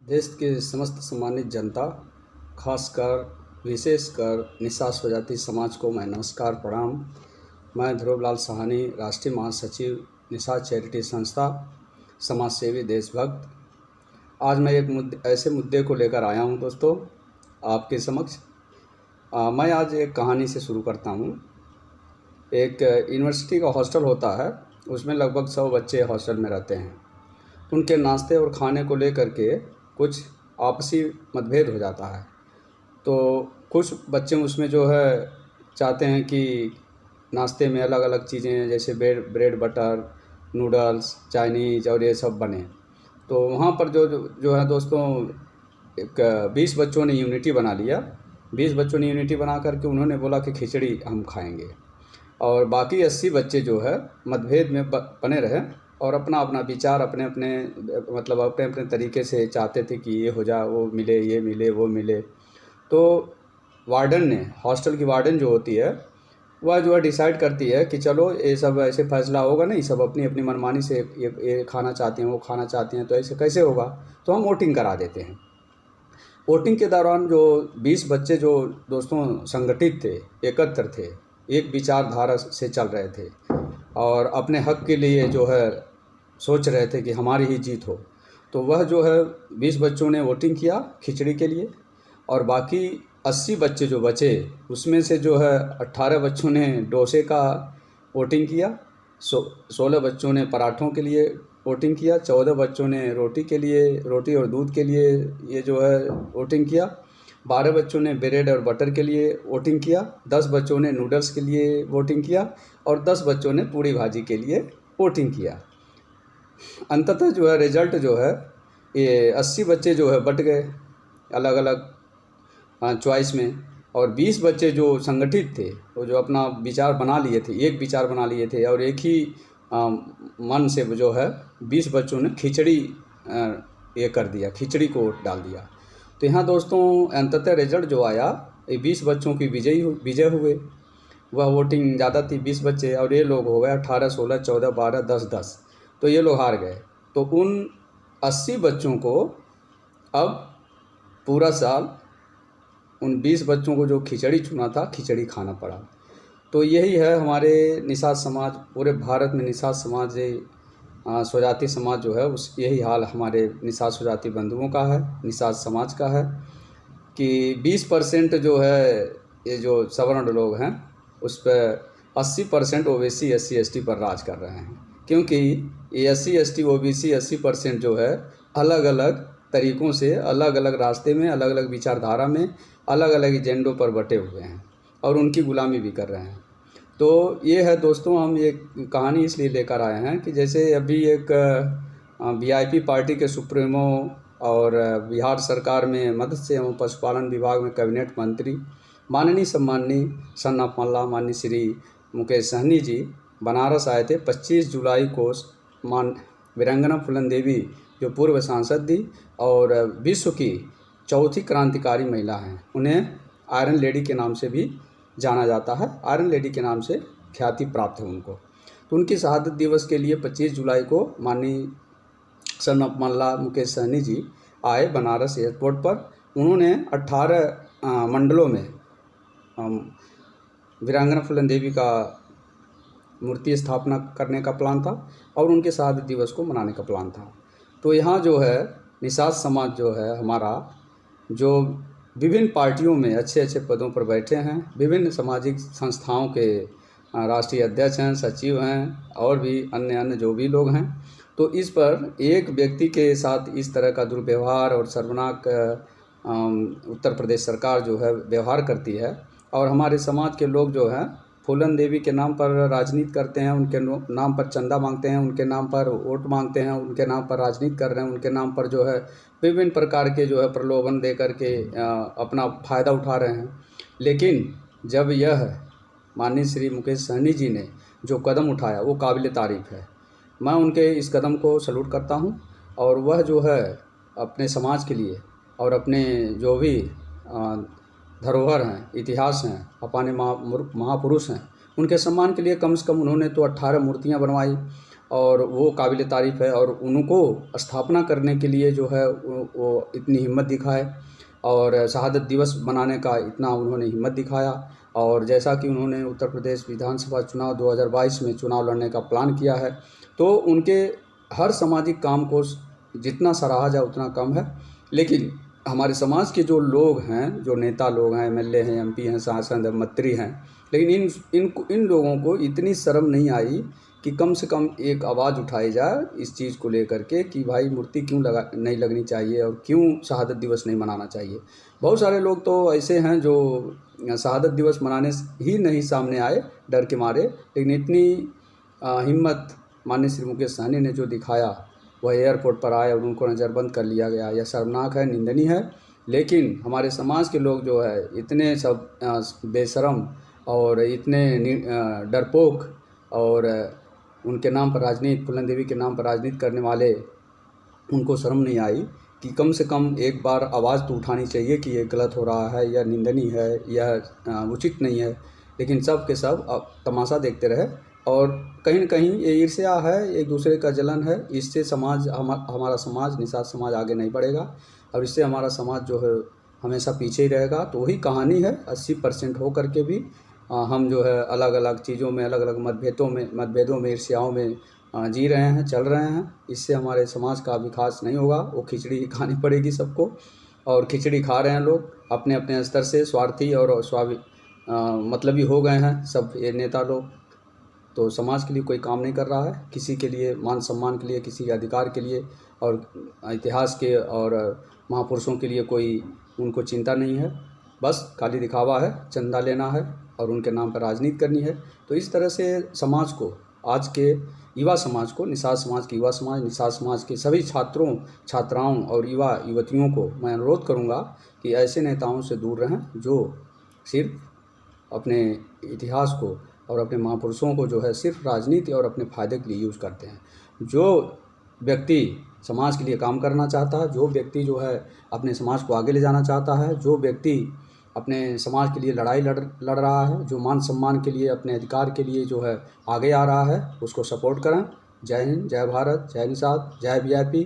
देश के समस्त सम्मानित जनता, खासकर विशेषकर निषाद स्वजाति समाज को मैं नमस्कार प्रणाम। मैं ध्रुवलाल साहनी, राष्ट्रीय महासचिव, निषाद चैरिटी संस्था, समाज सेवी, देशभक्त। आज मैं एक ऐसे मुद्दे को लेकर आया हूं दोस्तों आपके समक्ष। मैं आज एक कहानी से शुरू करता हूं। एक यूनिवर्सिटी का हॉस्टल होता है, उसमें लगभग 100 बच्चे हॉस्टल में रहते हैं। उनके नाश्ते और खाने को लेकर के कुछ आपसी मतभेद हो जाता है। तो कुछ बच्चे उसमें जो है चाहते हैं कि नाश्ते में अलग अलग चीज़ें जैसे ब्रेड बटर, नूडल्स, चाइनीज़ और ये सब बने। तो वहाँ पर जो है दोस्तों, एक 20 बच्चों ने यूनिटी बना लिया। 20 बच्चों ने यूनिटी बना करके उन्होंने बोला कि खिचड़ी हम खाएंगे, और बाकी 80 बच्चे जो है मतभेद में बने रहे और अपना अपना विचार अपने अपने तरीके से चाहते थे कि ये हो जाए, वो मिले, ये मिले, वो मिले। तो वार्डन ने, हॉस्टल की वार्डन जो होती है, वह जो है डिसाइड करती है कि चलो ये सब ऐसे फैसला होगा नहीं, सब अपनी अपनी मनमानी से ये खाना चाहते हैं, वो खाना चाहते हैं, तो ऐसे कैसे होगा, तो हम वोटिंग करा देते हैं। वोटिंग के दौरान जो 20 बच्चे जो दोस्तों संगठित थे, एकत्र थे, एक विचारधारा से चल रहे थे और अपने हक के लिए जो है सोच रहे थे कि हमारी ही जीत हो, तो वह जो है 20 बच्चों ने वोटिंग किया खिचड़ी के लिए, और बाकी 80 बच्चे जो बचे उसमें से जो है 18 बच्चों ने डोसे का वोटिंग किया, 16 बच्चों ने पराठों के लिए वोटिंग किया, 14 बच्चों ने रोटी के लिए, रोटी और दूध के लिए ये जो है वोटिंग किया, 12 बच्चों ने ब्रेड और बटर के लिए वोटिंग किया, 10 बच्चों ने नूडल्स के लिए वोटिंग किया और 10 बच्चों ने पूड़ी भाजी के लिए वोटिंग किया। अंततः जो है रिजल्ट जो है, ये 80 बच्चे जो है बट गए अलग अलग चॉइस में, और 20 बच्चे जो संगठित थे, वो जो अपना विचार बना लिए थे, एक विचार बना लिए थे और एक ही मन से जो है 20 बच्चों ने खिचड़ी ये कर दिया, खिचड़ी को वोट डाल दिया। तो यहाँ दोस्तों अंततः रिजल्ट जो आया, ये 20 बच्चों की विजय हुए। वह वोटिंग ज़्यादा थी 20 बच्चे, और ये लोग हो गए 18, 16, 14, 12, 10, 10, तो ये लोग हार गए। तो उन 80 बच्चों को अब पूरा साल उन 20 बच्चों को जो खिचड़ी चुना था, खिचड़ी खाना पड़ा। तो यही है हमारे निषाद समाज, पूरे भारत में निषाद समाज, स्वजाति समाज जो है उस यही हाल हमारे निषाद स्वजाति बंधुओं का है, निषाद समाज का है कि 20% जो है ये जो सवर्ण लोग हैं उस पर 80% ओबीसी SC ST पर राज कर रहे हैं, क्योंकि ये SC ST OBC 80% जो है अलग अलग तरीक़ों से, अलग अलग रास्ते में, अलग अलग विचारधारा में, अलग अलग एजेंडों पर बटे हुए हैं और उनकी गुलामी भी कर रहे हैं। तो ये है दोस्तों, हम ये कहानी इसलिए लेकर आए हैं कि जैसे अभी एक VIP पार्टी के सुप्रीमो और बिहार सरकार में मत्स्य एवं पशुपालन विभाग में कैबिनेट मंत्री माननीय सम्माननीय सन ऑफ मल्ला माननीय श्री मुकेश सहनी जी बनारस आए थे। 25 जुलाई को वीरांगना फूलन देवी जो पूर्व सांसद थी और विश्व की चौथी क्रांतिकारी महिला हैं, उन्हें आयरन लेडी के नाम से भी जाना जाता है, आयरन लेडी के नाम से ख्याति प्राप्त है उनको। तो उनकी शहादत दिवस के लिए 25 जुलाई को माननीय सन ऑफ मल्ला मुकेश सहनी जी आए बनारस एयरपोर्ट पर। उन्होंने 18 मंडलों में वीरांगना फूलन देवी का मूर्ति स्थापना करने का प्लान था और उनके शहादत दिवस को मनाने का प्लान था। तो यहाँ जो है निषाद समाज जो है हमारा, जो विभिन्न पार्टियों में अच्छे अच्छे पदों पर बैठे हैं, विभिन्न सामाजिक संस्थाओं के राष्ट्रीय अध्यक्ष हैं, सचिव हैं और भी अन्य जो भी लोग हैं, तो इस पर एक व्यक्ति के साथ इस तरह का दुर्व्यवहार और शर्मनाक उत्तर प्रदेश सरकार जो है व्यवहार करती है, और हमारे समाज के लोग जो हैं फूलन देवी के नाम पर राजनीति करते हैं, उनके नाम पर चंदा मांगते हैं, उनके नाम पर वोट मांगते हैं, उनके नाम पर राजनीति कर रहे हैं, उनके नाम पर जो है विभिन्न प्रकार के जो है प्रलोभन दे करके अपना फ़ायदा उठा रहे हैं। लेकिन जब यह माननीय श्री मुकेश सहनी जी ने जो कदम उठाया वो काबिल तारीफ़ है। मैं उनके इस कदम को सैल्यूट करता हूं, और वह जो है अपने समाज के लिए और अपने जो भी धरोहर हैं, इतिहास हैं, अपने महापुरुष हैं, उनके सम्मान के लिए कम से कम उन्होंने तो 18 मूर्तियां बनवाई और वो काबिल तारीफ़ है। और उनको स्थापना करने के लिए जो है वो इतनी हिम्मत दिखाए और शहादत दिवस मनाने का इतना उन्होंने हिम्मत दिखाया। और जैसा कि उन्होंने उत्तर प्रदेश विधानसभा चुनाव 2022 में चुनाव लड़ने का प्लान किया है, तो उनके हर सामाजिक काम को जितना सराहा जाए उतना कम है। लेकिन हमारे समाज के जो लोग हैं, जो नेता लोग हैं, एमएलए हैं, एमपी हैं, सांसद हैं, मंत्री हैं, लेकिन इन लोगों को इतनी शर्म नहीं आई कि कम से कम एक आवाज़ उठाई जाए इस चीज़ को लेकर के कि भाई मूर्ति क्यों नहीं लगनी चाहिए और क्यों शहादत दिवस नहीं मनाना चाहिए। बहुत सारे लोग तो ऐसे हैं जो शहादत दिवस मनाने ही नहीं सामने आए डर के मारे, लेकिन इतनी हिम्मत माननीय श्री मुकेश सहनी ने जो दिखाया, वह एयरपोर्ट पर आए और उनको नज़रबंद कर लिया गया। यह शर्मनाक है, निंदनीय है। लेकिन हमारे समाज के लोग जो है इतने सब बेशरम और इतने डरपोक और उनके नाम पर राजनीति, फूलन देवी के नाम पर राजनीति करने वाले, उनको शर्म नहीं आई कि कम से कम एक बार आवाज़ तो उठानी चाहिए कि ये गलत हो रहा है, यह निंदनीय है, यह उचित नहीं है। लेकिन सब के सब अब तमाशा देखते रहे और कहीं न कहीं ये ईर्ष्या है, एक दूसरे का जलन है। इससे समाज हमारा समाज निषाद समाज आगे नहीं बढ़ेगा और इससे हमारा समाज जो है हमेशा पीछे ही रहेगा। तो वही कहानी है, 80% हो कर के भी हम जो है अलग अलग चीज़ों में, अलग अलग मतभेदों में, ईर्ष्याओं में जी रहे हैं, चल रहे हैं। इससे हमारे समाज का विकास नहीं होगा, वो खिचड़ी ही खानी पड़ेगी सबको। और खिचड़ी खा रहे हैं लोग अपने अपने स्तर से, स्वार्थी और मतलबी हो गए हैं सब ये नेता लोग। तो समाज के लिए कोई काम नहीं कर रहा है, किसी के लिए मान सम्मान के लिए, किसी के अधिकार के लिए और इतिहास के और महापुरुषों के लिए कोई उनको चिंता नहीं है। बस खाली दिखावा है, चंदा लेना है और उनके नाम पर राजनीति करनी है। तो इस तरह से समाज को, आज के युवा समाज को, निषाद समाज के युवा समाज, निषाद समाज के सभी छात्रों, छात्राओं और युवा युवतियों को मैं अनुरोध करूंगा कि ऐसे नेताओं से दूर रहें जो सिर्फ अपने इतिहास को और अपने महापुरुषों को जो है सिर्फ राजनीति और अपने फ़ायदे के लिए यूज़ करते हैं। जो व्यक्ति समाज के लिए काम करना चाहता है, जो व्यक्ति जो है अपने समाज को आगे ले जाना चाहता है, जो व्यक्ति अपने समाज के लिए लड़ाई लड़ रहा है, जो मान सम्मान के लिए, अपने अधिकार के लिए जो है आगे आ रहा है, उसको सपोर्ट करें। जय हिंद, जय भारत, जय निषाद, जय वीआईपी।